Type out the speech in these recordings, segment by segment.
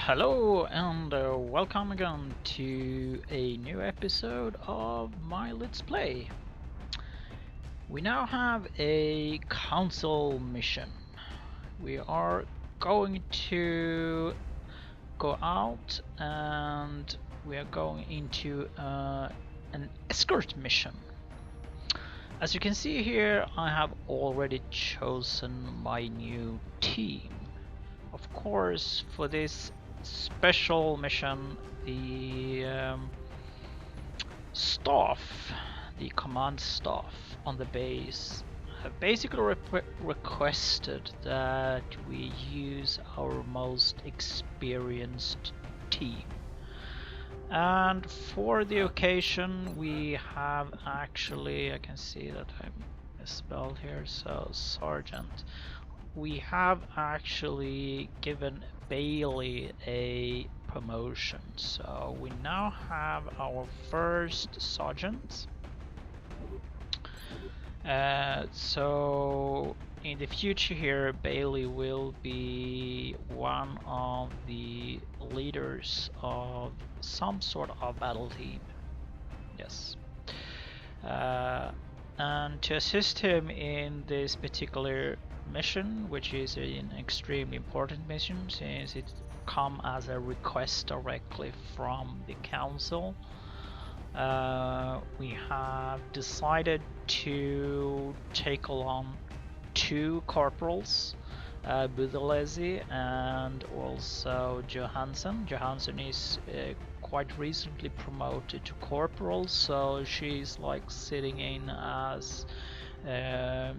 Hello and welcome again to a new episode of my Let's Play. We now have a council mission. We are going to go out and we are going into an escort mission. As you can see here, I have already chosen my new team. Of course, for this special mission, the the command staff on the base have basically requested that we use our most experienced team. And for the occasion, we have actually, I can see that I'm misspelled here, so Sergeant. We have actually given Bailey a promotion, so we now have our first sergeant. So in the future here, Bailey will be one of the leaders of some sort of battle team. Yes. And to assist him in this particular mission, which is an extremely important mission since it come as a request directly from the council, we have decided to take along two corporals, Budalezi and also Johansson. Johansson is quite recently promoted to corporal, so she's like sitting in as a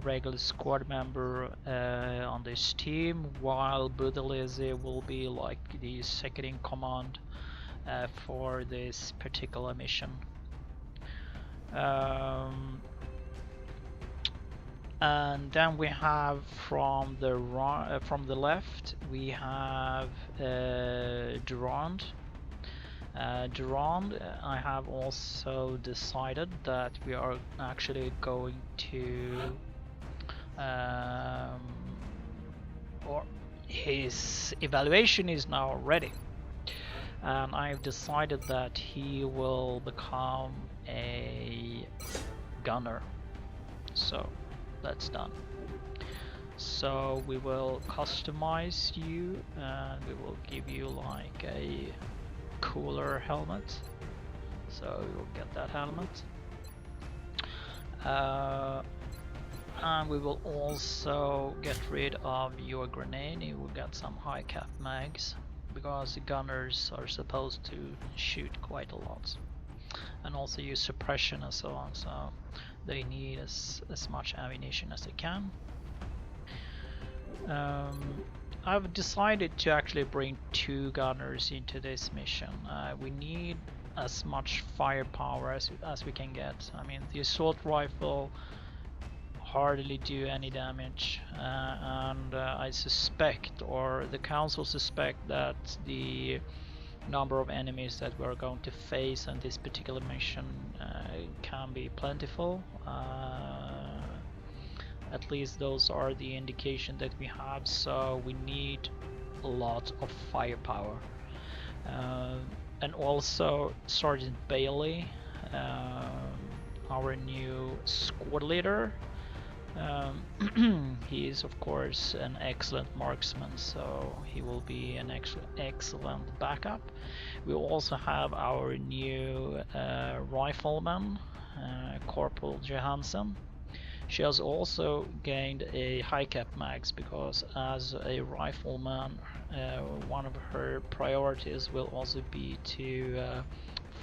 regular squad member on this team, while Budalezi will be like the second in command for this particular mission. And then we have from the left we have Durand. Durand, I have also decided that we are actually going to or his evaluation is now ready, and I've decided that he will become a gunner. So that's done. So we will customize you and we will give you like a cooler helmet, so you will get that helmet, and we will also get rid of your grenade. You will get some high cap mags because the gunners are supposed to shoot quite a lot, and also use suppression and so on, so they need as much ammunition as they can. I've decided to actually bring two gunners into this mission. We need as much firepower as we can get. I mean, the assault rifle hardly do any damage, and I suspect, or the council suspect, that the number of enemies that we're going to face in this particular mission can be plentiful. At least those are the indication that we have, so we need a lot of firepower. And also Sergeant Bailey, our new squad leader, he is of course an excellent marksman, so he will be an excellent backup. We also have our new rifleman, Corporal Johansson. She has also gained a high cap mags because as a rifleman, one of her priorities will also be to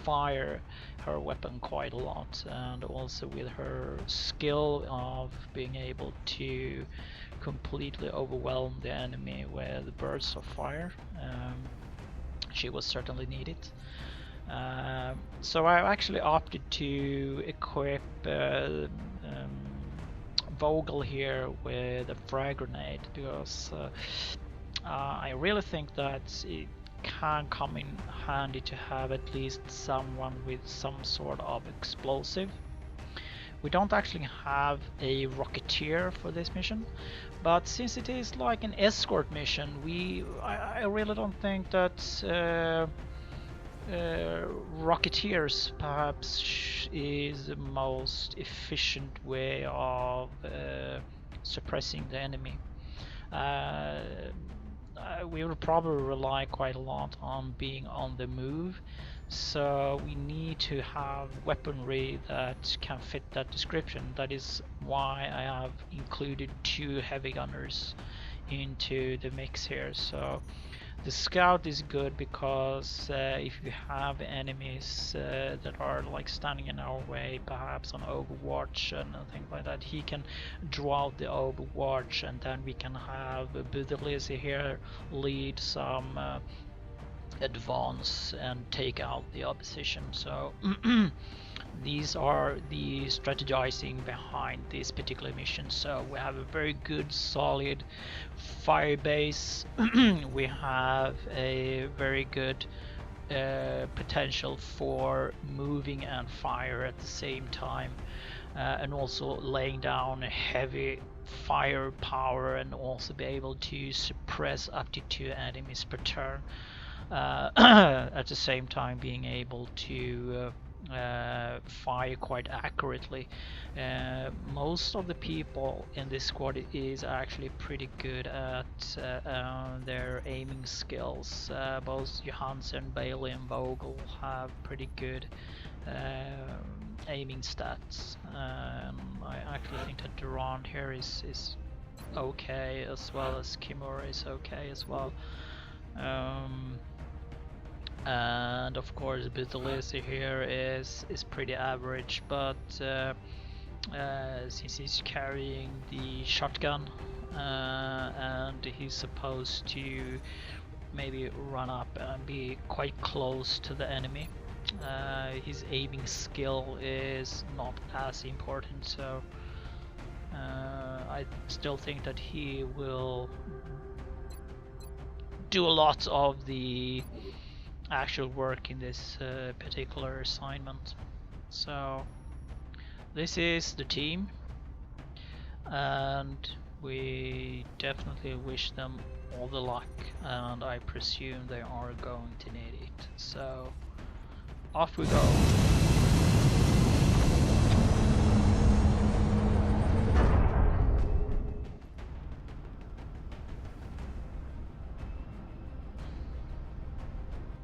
fire her weapon quite a lot, and also with her skill of being able to completely overwhelm the enemy with bursts of fire, she was certainly needed. So I actually opted to equip Vogel here with a frag grenade because I really think that it can come in handy to have at least someone with some sort of explosive. We don't actually have a rocketeer for this mission, But since it is like an escort mission, I really don't think that Rocketeers perhaps is the most efficient way of suppressing the enemy. We will probably rely quite a lot on being on the move, so we need to have weaponry that can fit that description. That is why I have included 2 heavy gunners into the mix here. So the scout is good because if you have enemies that are like standing in our way, perhaps on Overwatch and things like that, he can draw out the Overwatch, and then we can have Budalisi here lead some advance and take out the opposition. So these are the strategizing behind this particular mission. So we have a very good solid fire base. We have a very good potential for moving and fire at the same time, and also laying down heavy firepower, and also be able to suppress up to 2 enemies per turn. At the same time being able to fire quite accurately. Most of the people in this squad is actually pretty good at their aiming skills. Both Johansen, Bailey and Vogel have pretty good aiming stats. I actually think that Durand here is okay, as well as Kimura is okay as well. And of course Budalisi here is pretty average, but since he's carrying the shotgun and he's supposed to maybe run up and be quite close to the enemy, his aiming skill is not as important, so I still think that he will do a lot of the actual work in this particular assignment. So this is the team, and we definitely wish them all the luck, and I presume they are going to need it. So off we go.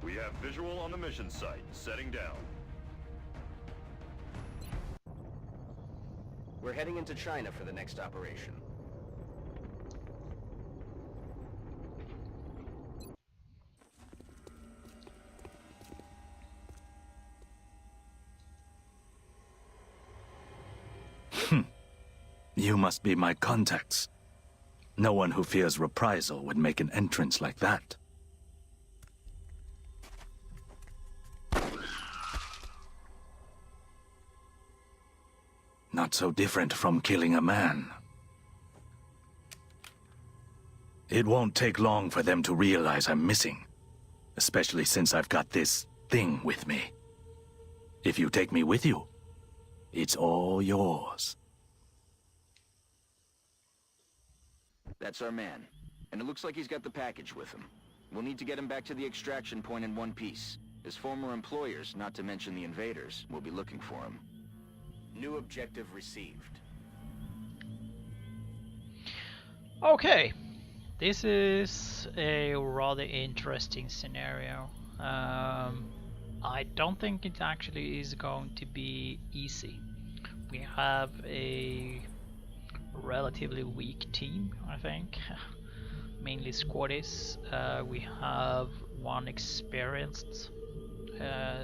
We have visual on the mission site. Setting down. We're heading into China for the next operation. You must be my contacts. No one who fears reprisal would make an entrance like that. Not so different from killing a man. It won't take long for them to realize I'm missing, especially since I've got this thing with me. If you take me with you, it's all yours. That's our man. And it looks like he's got the package with him. We'll need to get him back to the extraction point in one piece. His former employers, not to mention the invaders, will be looking for him. New objective received. Okay, this is a rather interesting scenario. I don't think it actually is going to be easy. We have a relatively weak team, I think. Mainly squaddies. We have one experienced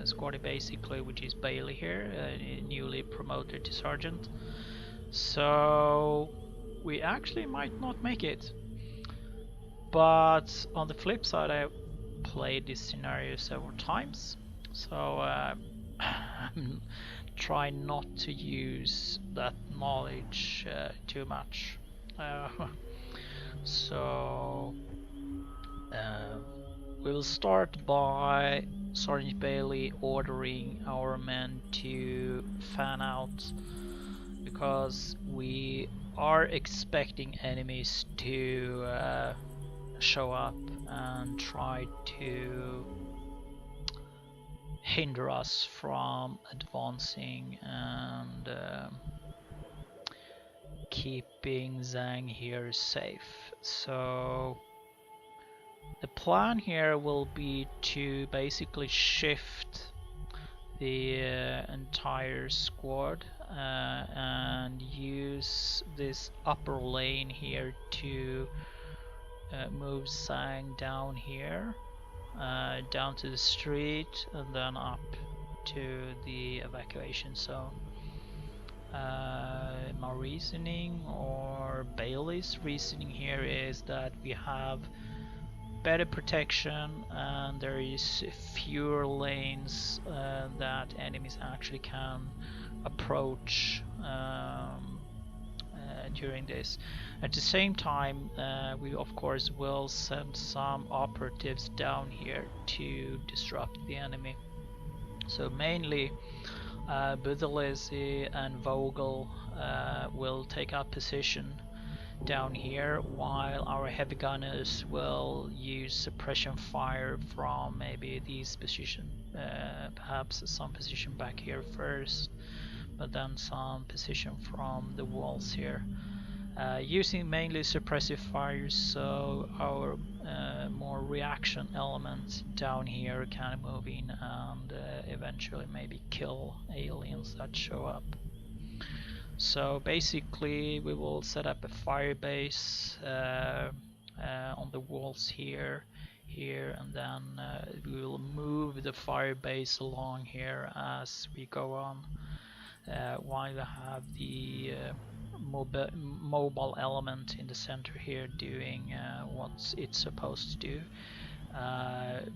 squaddy basically, which is Bailey here, newly promoted to sergeant. So we actually might not make it. But on the flip side, I played this scenario several times, so try not to use that knowledge too much. So we will start by Sergeant Bailey ordering our men to fan out, because we are expecting enemies to show up and try to hinder us from advancing and keeping Zhang here safe. So the plan here will be to basically shift the entire squad and use this upper lane here to move Zhang down here, down to the street, and then up to the evacuation zone. My reasoning, or Bailey's reasoning here, is that we have better protection and there is fewer lanes that enemies actually can approach during this. At the same time, we of course will send some operatives down here to disrupt the enemy. So mainly Budalisi and Vogel will take up position down here, while our heavy gunners will use suppression fire from maybe these position, perhaps some position back here first, but then some position from the walls here, using mainly suppressive fires, so our more reaction elements down here can move in and eventually maybe kill aliens that show up. So basically we will set up a fire base on the walls here, and then we will move the fire base along here as we go on, while we have the mobile element in the center here doing what it's supposed to do.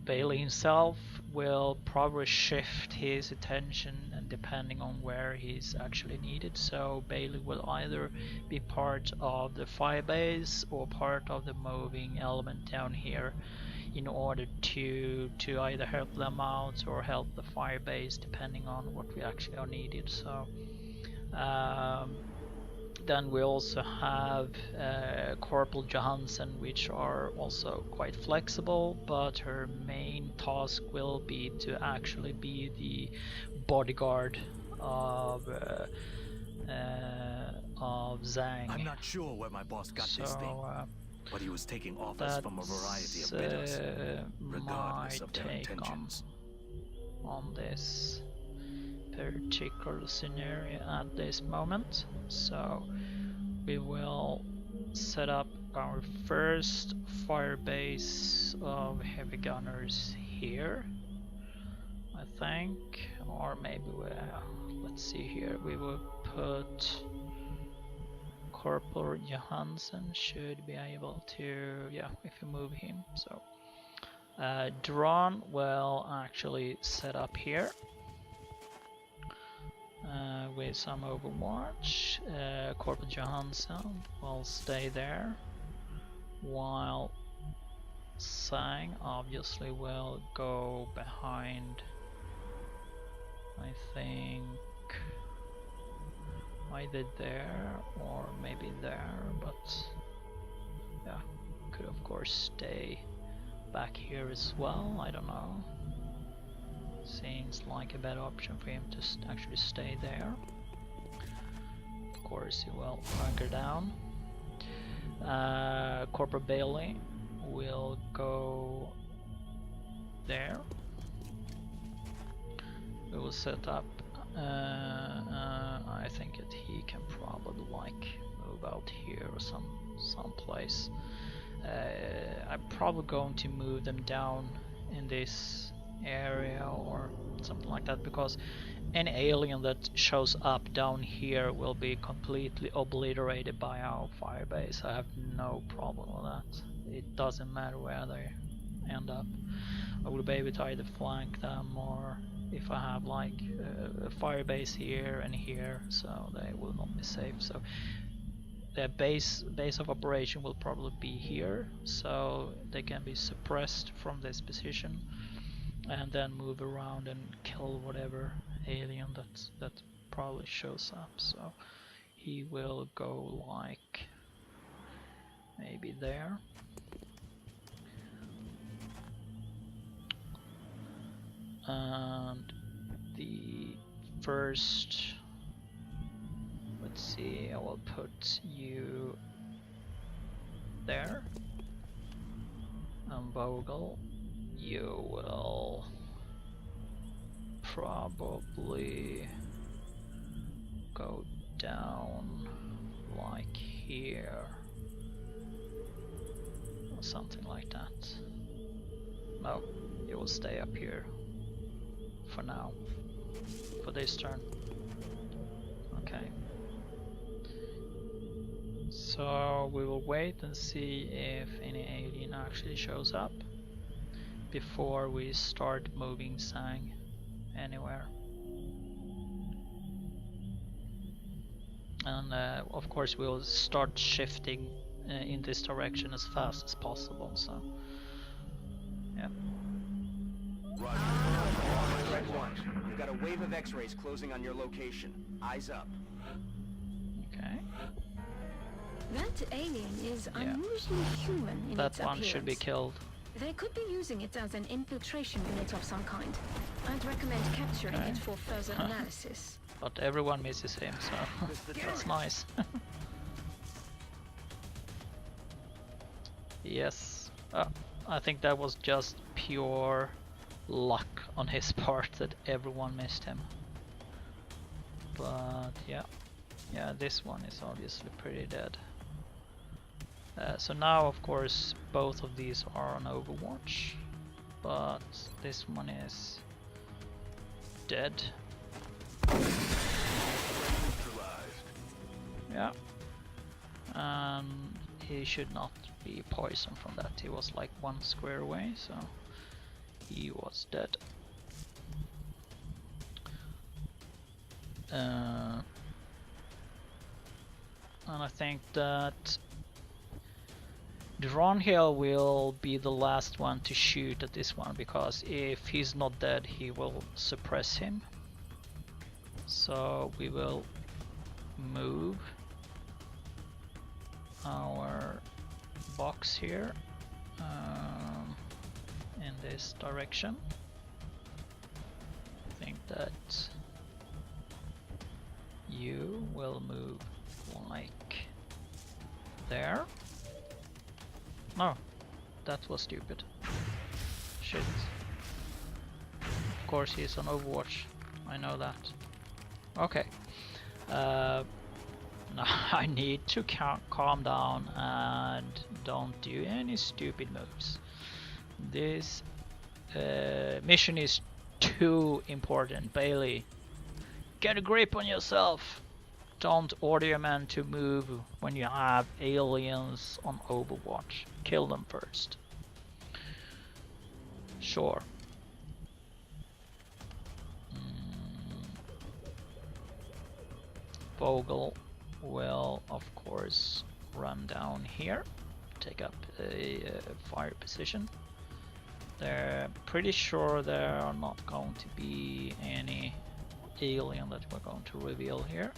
Bailey himself will probably shift his attention and depending on where he's actually needed. So Bailey will either be part of the firebase or part of the moving element down here in order to either help them out or help the firebase depending on what we actually are needed. So then we also have Corporal Johansson, which are also quite flexible, but her main task will be to actually be the bodyguard of Zhang. I'm not sure where my boss got this thing, but he was taking offers from a variety of bidders, regardless of their intentions. On this particular scenario at this moment. So we will set up our first fire base of heavy gunners here, I think, or maybe let's see here, we will put Corporal Johansson should be able to, yeah, if you move him. So Drone will actually set up here with some overwatch. Corporal Johansson will stay there, while Zhang obviously will go behind, I think either there or maybe there, but yeah, could of course stay back here as well, I don't know. Seems like a better option for him to actually stay there. Of course he will hunker down. Corporal Bailey will go there. We will set up, I think that he can probably move out here or some place. I'm probably going to move them down in this area or something like that, because any alien that shows up down here will be completely obliterated by our firebase. I have no problem with that. It doesn't matter where they end up. I will be able to either flank them, or if I have a firebase here and here, so they will not be safe. So their base of operation will probably be here, so they can be suppressed from this position and then move around and kill whatever alien that probably shows up. So he will go like maybe there. And the first, let's see, I will put you there. And Vogel, you will probably go down like here or something like that. No, you will stay up here for now, for this turn. Okay, so we will wait and see if any alien actually shows up before we start moving Sang anywhere. And of course we'll start shifting in this direction as fast as possible, so yeah. Red 1, we've got a wave of X-rays closing on your location. Eyes up. Okay. That alien is unusually human in That its one appearance. should be killed. They could be using it as an infiltration unit of some kind. I'd recommend capturing it for further analysis. But everyone misses him, so that's nice. Yes, I think that was just pure luck on his part that everyone missed him. But yeah, this one is obviously pretty dead. So now of course both of these are on Overwatch, but this one is dead. Yeah, and he should not be poisoned from that. He was like 1 square away, so he was dead. And I think that Dronhill will be the last one to shoot at this one, because if he's not dead he will suppress him. So we will move our box here in this direction. I think that you will move like there. No, that was stupid. Shit. Of course he's on Overwatch, I know that. Okay. Now I need to calm down and don't do any stupid moves. This mission is too important. Bailey, get a grip on yourself. Don't order your men to move when you have aliens on Overwatch. Kill them first. Sure. Vogel will of course run down here, take up a fire position. They're pretty sure there are not going to be any alien that we're going to reveal here,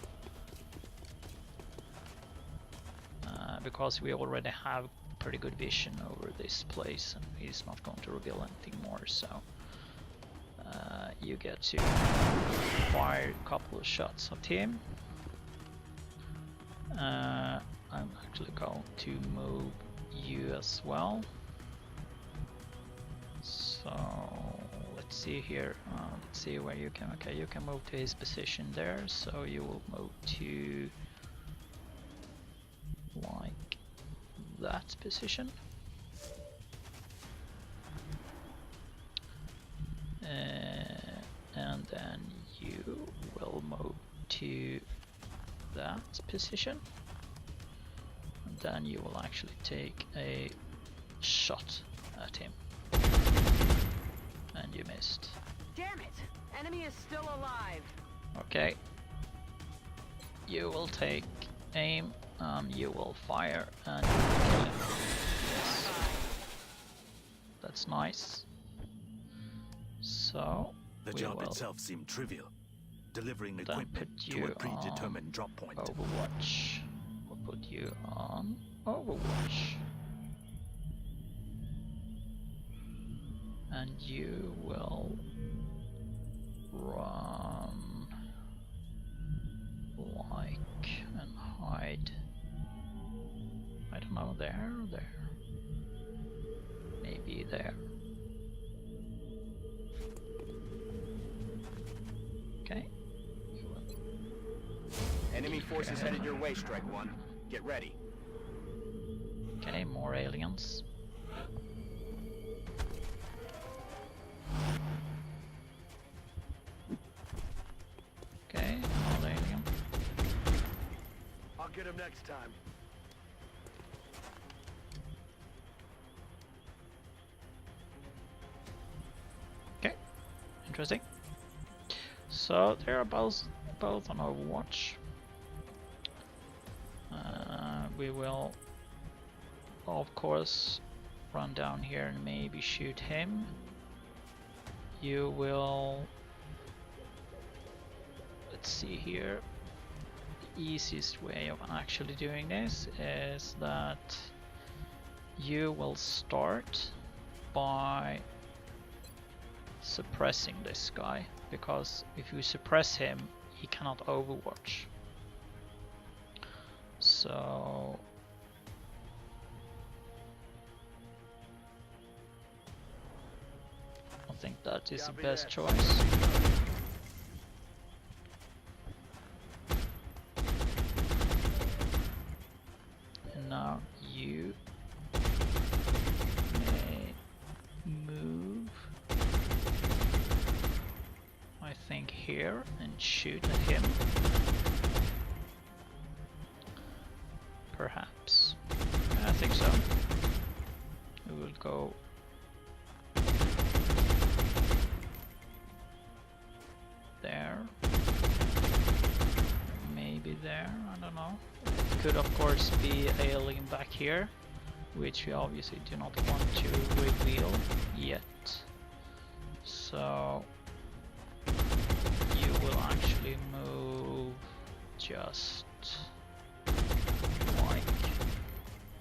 because we already have pretty good vision over this place and he's not going to reveal anything more, so you get to fire a couple of shots at him. I'm actually going to move you as well. So let's see here. Let's see where you can. Okay, you can move to his position there. So you will move to like that position. And then you will move to that position, and then you will actually take a shot at him, and you missed. Damn it! Enemy is still alive. Okay, you will take aim and you will fire and you will kill him. Yes, that's nice. So The job itself seemed trivial. delivering Then equipment put to you a predetermined drop point. Overwatch. We'll put you on Overwatch. And you will run like and hide. I don't know, there or there? Maybe there. Okay. Enemy forces headed your way, Strike One. Get ready. Okay, more aliens. Okay, another alien. I'll get him next time. Okay, interesting. So they are both on Overwatch. We will, of course, run down here and maybe shoot him. You will. Let's see here. The easiest way of actually doing this is that you will start by suppressing this guy, because if you suppress him, he cannot overwatch. So I think that is the best choice. And now you may move, I think, here and shoot at him. Perhaps. I think so. We will go there. Maybe there, I don't know. It could of course be alien back here, which we obviously do not want to reveal yet. So you will actually move just like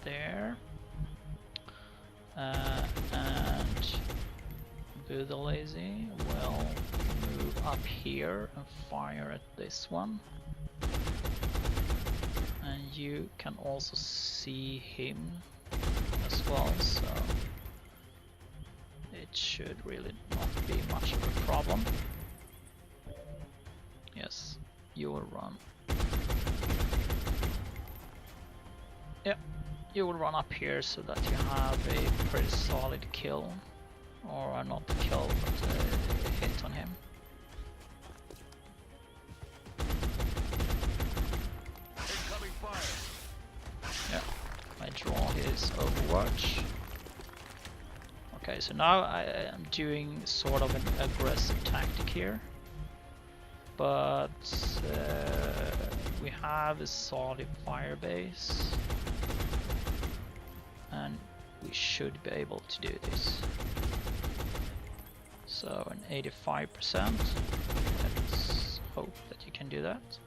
there, and Buddha Lazy will move up here and fire at this one, and you can also see him as well, so it should really not be much of a problem. Yes, you will run. Yeah, you will run up here so that you have a pretty solid kill, or not a kill, but a hit on him. Incoming fire. Yeah, I draw his Overwatch. Okay, so now I am doing sort of an aggressive tactic here, but we have a solid fire base, and we should be able to do this. So an 85%, let's hope that you can do that.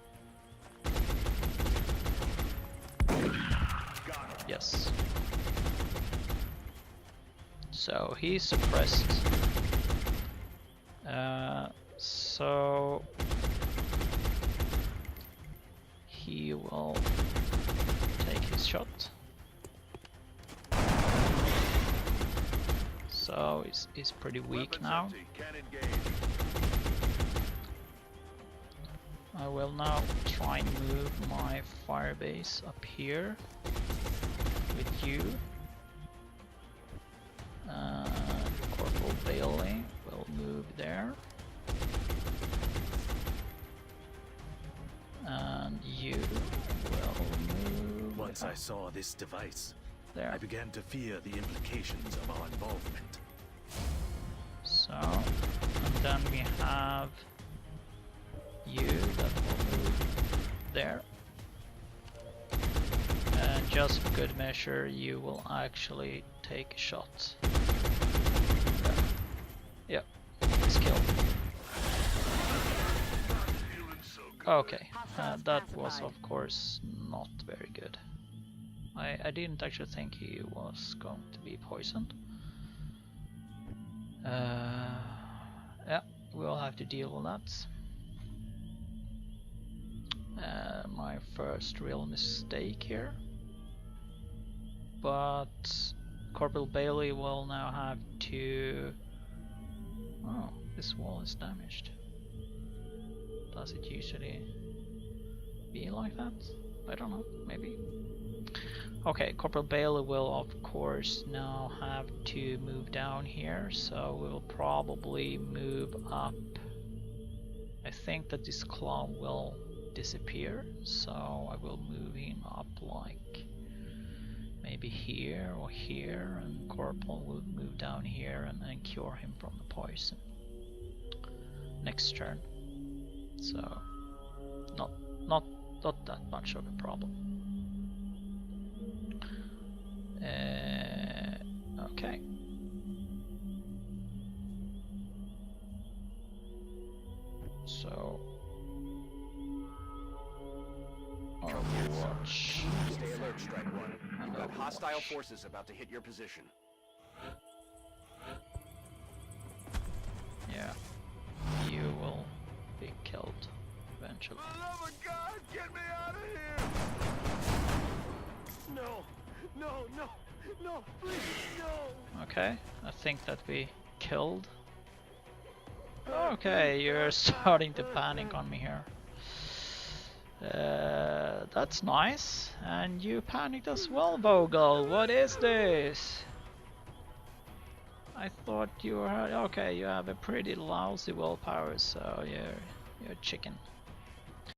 Yes. So he's suppressed. So he will take his shot. So he's pretty weak Weapons now. empty. Can engage. I will now try and move my firebase up here with you. Corporal Bailey will move there. And you will move... Once I saw this device, there. I began to fear the implications of our involvement. So, and then we have you that will move there. And just for good measure, you will actually take a shot. Yep, he's killed. Okay, Hostiles that was pacified. of course not very good. I didn't actually think he was going to be poisoned. Yeah, we'll have to deal with that. My first real mistake here. But Corporal Bailey will now have to... Oh, this wall is damaged. Does it usually be like that? I don't know, maybe. Okay, Corporal Bailey will of course now have to move down here, so we'll probably move up. I think that this clown will disappear, so I will move him up like maybe here or here, and Corporal will move down here and then cure him from the poison next turn. So not that much of a problem. Okay. So Overwatch. Stay alert, Strike One. And We've got hostile Overwatch. forces about to hit your position. Yeah, you will be killed eventually. For the love of God, get me out of here! No, no, no, no, please, no! Okay, I think that we killed. Okay, you're starting to panic on me here. That's nice. And you panicked as well, Vogel. What is this? I thought you were... Okay, you have a pretty lousy willpower, so you're chicken.